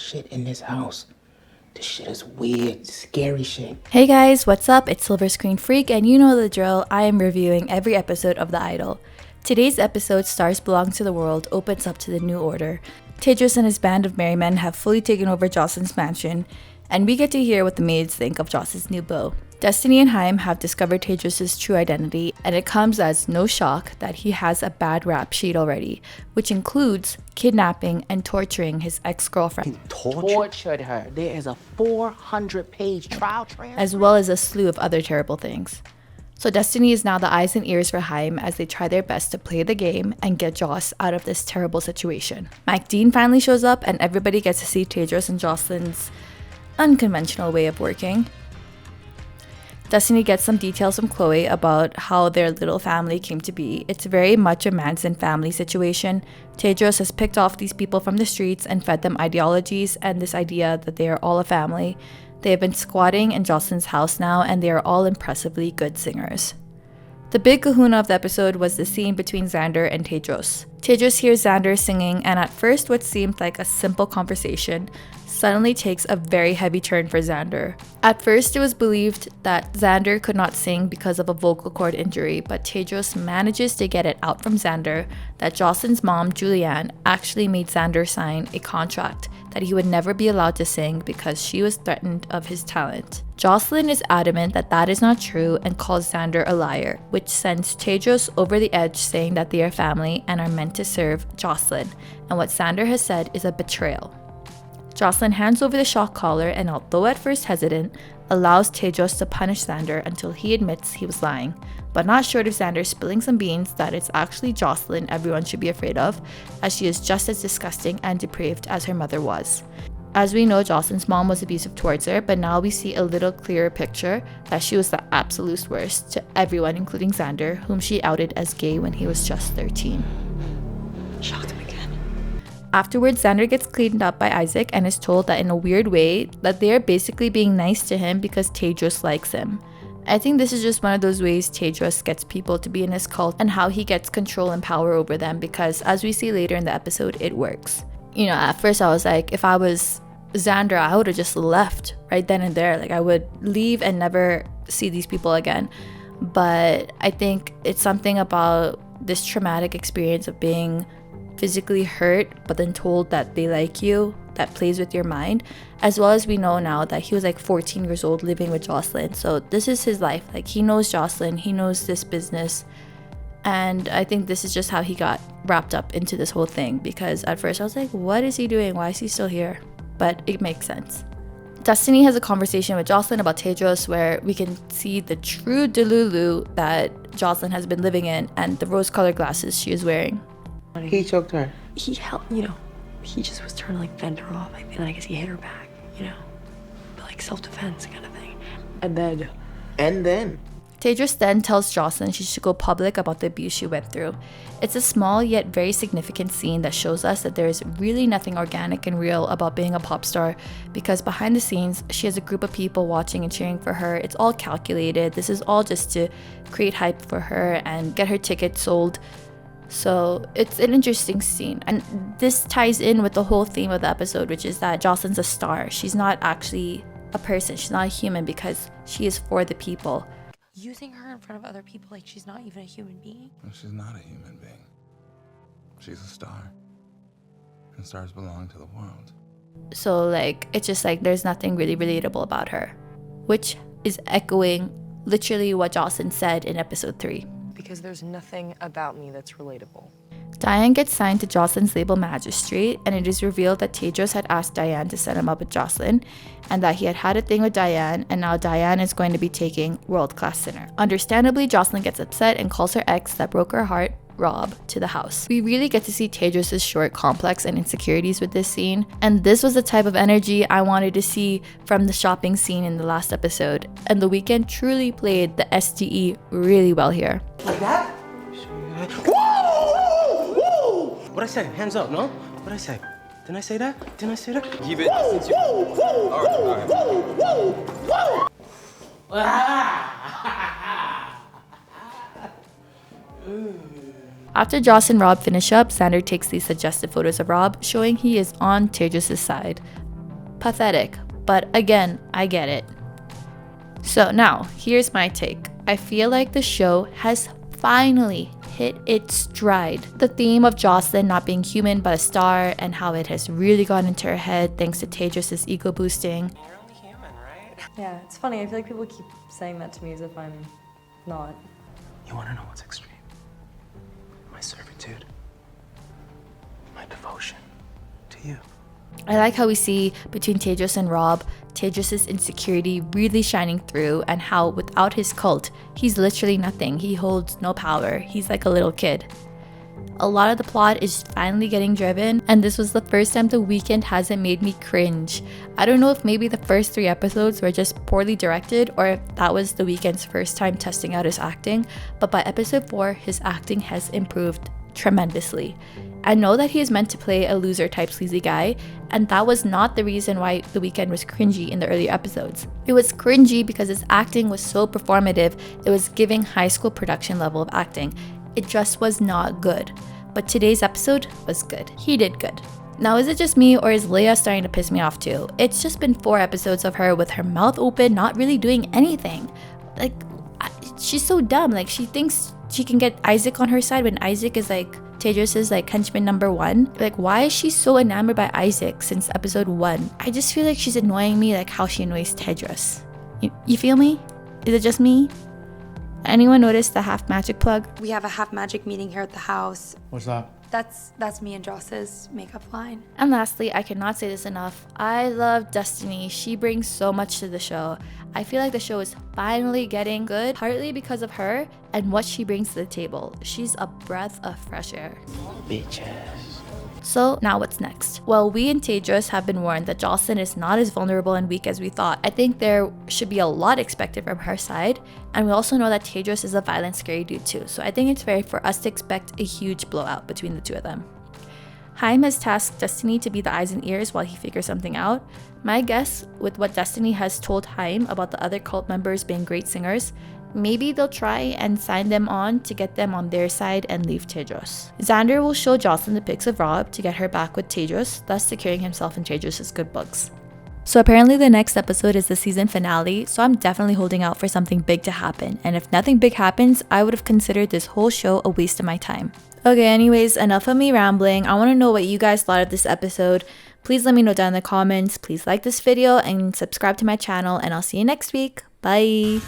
shit in this house. This shit is weird, scary shit. Hey guys, what's up? It's Silver Screen Freak, and you know the drill. I am reviewing every episode of The Idol. Today's episode, Stars Belong to the World, opens up to the new order. Tedros and his band of merry men have fully taken over Jocelyn's mansion, and we get to hear what the maids think of Jocelyn's new beau. Destiny and Haim have discovered Tedros' true identity, and it comes as no shock that he has a bad rap sheet already, which includes kidnapping and torturing his ex-girlfriend. Tortured her. There is a 400-page trial transcript. As well as a slew of other terrible things. So Destiny is now the eyes and ears for Haim as they try their best to play the game and get Joss out of this terrible situation. Mike Dean finally shows up, and everybody gets to see Tedros and Jocelyn's unconventional way of working. Destiny gets some details from Chloe about how their little family came to be. It's very much a Manson family situation. Tedros has picked off these people from the streets and fed them ideologies and this idea that they are all a family. They have been squatting in Jocelyn's house now, and they are all impressively good singers. The big kahuna of the episode was the scene between Xander and Tedros. Tedros hears Xander singing, and at first what seemed like a simple conversation suddenly takes a very heavy turn for Xander. At first it was believed that Xander could not sing because of a vocal cord injury, but Tedros manages to get it out from Xander that Jocelyn's mom, Julianne, actually made Xander sign a contract that he would never be allowed to sing because she was threatened of his talent. Jocelyn is adamant that that is not true and calls Xander a liar, which sends Tedros over the edge, saying that they are family and are meant to serve Jocelyn, and what Xander has said is a betrayal. Jocelyn hands over the shock collar and, although at first hesitant, allows Tedros to punish Xander until he admits he was lying, but not short of Xander spilling some beans that it's actually Jocelyn everyone should be afraid of, as she is just as disgusting and depraved as her mother was. As we know, Jocelyn's mom was abusive towards her, but now we see a little clearer picture that she was the absolute worst to everyone, including Xander, whom she outed as gay when he was just 13. Shocked him again. Afterwards, Xander gets cleaned up by Isaac and is told that in a weird way that they are basically being nice to him because Tedros likes him. I think this is just one of those ways Tedros gets people to be in his cult and how he gets control and power over them, because as we see later in the episode, it works. You know, at first I was like, if I was Xander, I would have just left right then and there. Like, I would leave and never see these people again. But I think it's something about this traumatic experience of being physically hurt but then told that they like you that plays with your mind, as well as we know now that he was like 14 years old living with Jocelyn. So this is his life. Like, he knows Jocelyn, he knows this business, and I think this is just how he got wrapped up into this whole thing, because at first I was like, what is he doing? Why is he still here? But it makes sense. Destiny has a conversation with Jocelyn about Tedros where we can see the true Delulu that Jocelyn has been living in and the rose-colored glasses she is wearing. He choked her. He helped, he just was trying to like fend her off. And I guess he hit her back, but like self-defense kind of thing. And then Tedros then tells Jocelyn she should go public about the abuse she went through. It's a small yet very significant scene that shows us that there is really nothing organic and real about being a pop star, because behind the scenes, she has a group of people watching and cheering for her. It's all calculated. This is all just to create hype for her and get her ticket sold. So it's an interesting scene, and this ties in with the whole theme of the episode, which is that Jocelyn's a star. She's not actually a person. She's not a human because she is for the people. Using her in front of other people like she's not even a human being. No, she's not a human being. She's a star. And stars belong to the world. So like, it's just like there's nothing really relatable about her, which is echoing literally what Jocelyn said in episode 3. Because there's nothing about me that's relatable. Diane gets signed to Jocelyn's label Magistrate, and it is revealed that Tedros had asked Diane to set him up with Jocelyn, and that he had had a thing with Diane, and now Diane is going to be taking World Class Sinner. Understandably, Jocelyn gets upset and calls her ex that broke her heart, Rob, to the house. We really get to see Tedros' short complex and insecurities with this scene, and this was the type of energy I wanted to see from the shopping scene in the last episode, and The Weeknd truly played the SDE really well here. Like that? Whoa! Whoa! What I say? Hands up, no? What I say? Didn't I say that? Didn't I say that? Keep it. Whoa! Whoa! Whoa! Whoa! Whoa! Whoa! After Joss and Rob finish up, Xander takes these suggestive photos of Rob, showing he is on Tedros' side. Pathetic, but again, I get it. So now, here's my take. I feel like the show has finally hit its stride. The theme of Jocelyn not being human but a star, and how it has really gone into her head thanks to Tedros' ego boosting. You're only human, right? Yeah, it's funny. I feel like people keep saying that to me as if I'm not. You want to know what's extreme? My servitude. My devotion to you. I like how we see between Tedros and Rob, Tedros' insecurity really shining through, and how without his cult, he's literally nothing. He holds no power. He's like a little kid. A lot of the plot is finally getting driven, and this was the first time The Weeknd hasn't made me cringe. I don't know if maybe the first 3 episodes were just poorly directed, or if that was The Weeknd's first time testing out his acting, but by episode 4, his acting has improved tremendously. I know that he is meant to play a loser type sleazy guy, and that was not the reason why The Weeknd was cringy in the early episodes. It was cringy because his acting was so performative, it was giving high school production level of acting. It just was not good. But today's episode was good. He did good. Now, is it just me, or is Leia starting to piss me off too? It's just been 4 episodes of her with her mouth open, not really doing anything. Like, she's so dumb. Like, she thinks she can get Isaac on her side when Isaac is like Tedros' like henchman number 1. Like, why is she so enamored by Isaac since episode 1? I just feel like she's annoying me like how she annoys Tedros. You feel me? Is it just me? Anyone notice the half magic plug? We have a half magic meeting here at the house. What's that? That's me and Joss's makeup line. And lastly, I cannot say this enough, I love Destiny. She brings so much to the show. I feel like the show is finally getting good, partly because of her and what she brings to the table. She's a breath of fresh air. Bitches. So now what's next? Well, we and Tedros have been warned that Jocelyn is not as vulnerable and weak as we thought. I think there should be a lot expected from her side, and we also know that Tedros is a violent, scary dude too, so I think it's fair for us to expect a huge blowout between the two of them. Haim has tasked Destiny to be the eyes and ears while he figures something out. My guess, with what Destiny has told Haim about the other cult members being great singers, maybe they'll try and sign them on to get them on their side and leave Tedros. Xander will show Jocelyn the pics of Rob to get her back with Tedros, thus securing himself in Tedros' good books. So apparently the next episode is the season finale, so I'm definitely holding out for something big to happen, and if nothing big happens, I would have considered this whole show a waste of my time. Okay, anyways, enough of me rambling. I want to know what you guys thought of this episode. Please let me know down in the comments. Please like this video and subscribe to my channel, and I'll see you next week. Bye!